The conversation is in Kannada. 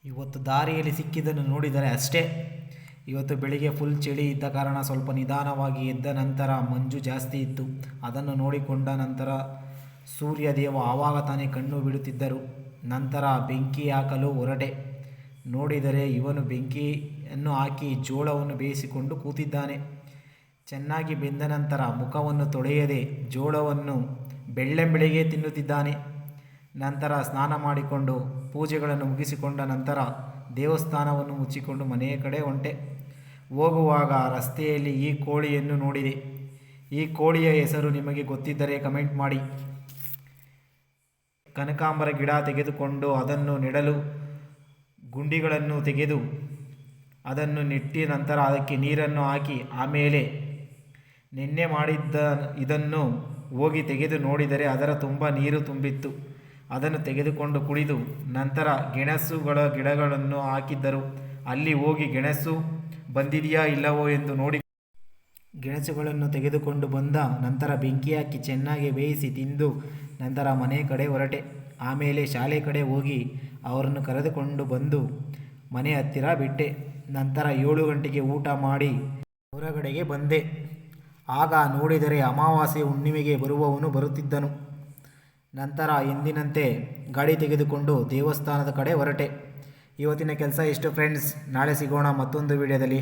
ಇವತ್ತು ದಾರಿಯಲ್ಲಿ ಸಿಕ್ಕಿದ್ದನ್ನು ನೋಡಿದರೆ ಅಷ್ಟೇ. ಇವತ್ತು ಬೆಳಿಗ್ಗೆ ಫುಲ್ ಚಳಿ ಇದ್ದ ಕಾರಣ ಸ್ವಲ್ಪ ನಿಧಾನವಾಗಿ ಎದ್ದ ನಂತರ ಮಂಜು ಜಾಸ್ತಿ ಇತ್ತು. ಅದನ್ನು ನೋಡಿಕೊಂಡ ನಂತರ ಸೂರ್ಯದೇವ ಆವಾಗ ತಾನೇ ಕಣ್ಣು ಬಿಡುತ್ತಿದ್ದರು. ನಂತರ ಬೆಂಕಿ ಹಾಕಲು ಹೊರಟೆ. ನೋಡಿದರೆ ಇವನು ಬೆಂಕಿಯನ್ನು ಹಾಕಿ ಜೋಳವನ್ನು ಬೇಯಿಸಿಕೊಂಡು ಕೂತಿದ್ದಾನೆ. ಚೆನ್ನಾಗಿ ಬೆಂದ ನಂತರ ಮುಖವನ್ನು ತೊಳೆಯದೆ ಜೋಳವನ್ನು ಬೆಳ್ಳಂಬೆಳಿಗ್ಗೆ ತಿನ್ನುತ್ತಿದ್ದಾನೆ. ನಂತರ ಸ್ನಾನ ಮಾಡಿಕೊಂಡು ಪೂಜೆಗಳನ್ನು ಮುಗಿಸಿಕೊಂಡ ನಂತರ ದೇವಸ್ಥಾನವನ್ನು ಮುಚ್ಚಿಕೊಂಡು ಮನೆಯ ಕಡೆ ಹೊಂಟೆ. ಹೋಗುವಾಗ ರಸ್ತೆಯಲ್ಲಿ ಈ ಕೋಳಿಯನ್ನು ನೋಡಿದೆ. ಈ ಕೋಳಿಯ ಹೆಸರು ನಿಮಗೆ ಗೊತ್ತಿದ್ದರೆ ಕಮೆಂಟ್ ಮಾಡಿ. ಕನಕಾಂಬರ ಗಿಡ ತೆಗೆದುಕೊಂಡು ಅದನ್ನು ನೆಡಲು ಗುಂಡಿಗಳನ್ನು ತೆಗೆದು ಅದನ್ನು ನೆಟ್ಟಿ ನಂತರ ಅದಕ್ಕೆ ನೀರನ್ನು ಹಾಕಿ ಆಮೇಲೆ ನೆನ್ನೆ ಮಾಡಿದ್ದ ಇದನ್ನು ಹೋಗಿ ತೆಗೆದು ನೋಡಿದರೆ ಅದರ ತುಂಬ ನೀರು ತುಂಬಿತ್ತು. ಅದನ್ನು ತೆಗೆದುಕೊಂಡು ಕುಡಿದು ನಂತರ ಗೆಣಸುಗಳ ಗಿಡಗಳನ್ನು ಹಾಕಿದ್ದರು. ಅಲ್ಲಿ ಹೋಗಿ ಗೆಣಸು ಬಂದಿದೆಯಾ ಇಲ್ಲವೋ ಎಂದು ನೋಡಿ ಗೆಣಸುಗಳನ್ನು ತೆಗೆದುಕೊಂಡು ಬಂದ ನಂತರ ಬೆಂಕಿ ಹಾಕಿ ಚೆನ್ನಾಗಿ ಬೇಯಿಸಿ ತಿಂದು ನಂತರ ಮನೆ ಕಡೆ ಹೊರಟೆ. ಆಮೇಲೆ ಶಾಲೆ ಕಡೆ ಹೋಗಿ ಅವರನ್ನು ಕರೆದುಕೊಂಡು ಬಂದು ಮನೆ ಹತ್ತಿರ ಬಿಟ್ಟೆ. ನಂತರ 7 ಗಂಟೆಗೆ ಊಟ ಮಾಡಿ ಹೊರಗಡೆಗೆ ಬಂದೆ. ಆಗ ನೋಡಿದರೆ ಅಮಾವಾಸ್ಯೆ ಹುಣ್ಣಿಮೆಗೆ ಬರುವವನು ಬರುತ್ತಿದ್ದನು. ನಂತರ ಎಂದಿನಂತೆ ಗಾಡಿ ತೆಗೆದುಕೊಂಡು ದೇವಸ್ಥಾನದ ಕಡೆ ಹೊರಟೆ. ಇವತ್ತಿನ ಕೆಲಸ ಇಷ್ಟು ಫ್ರೆಂಡ್ಸ್. ನಾಳೆ ಸಿಗೋಣ ಮತ್ತೊಂದು ವಿಡಿಯೋದಲ್ಲಿ.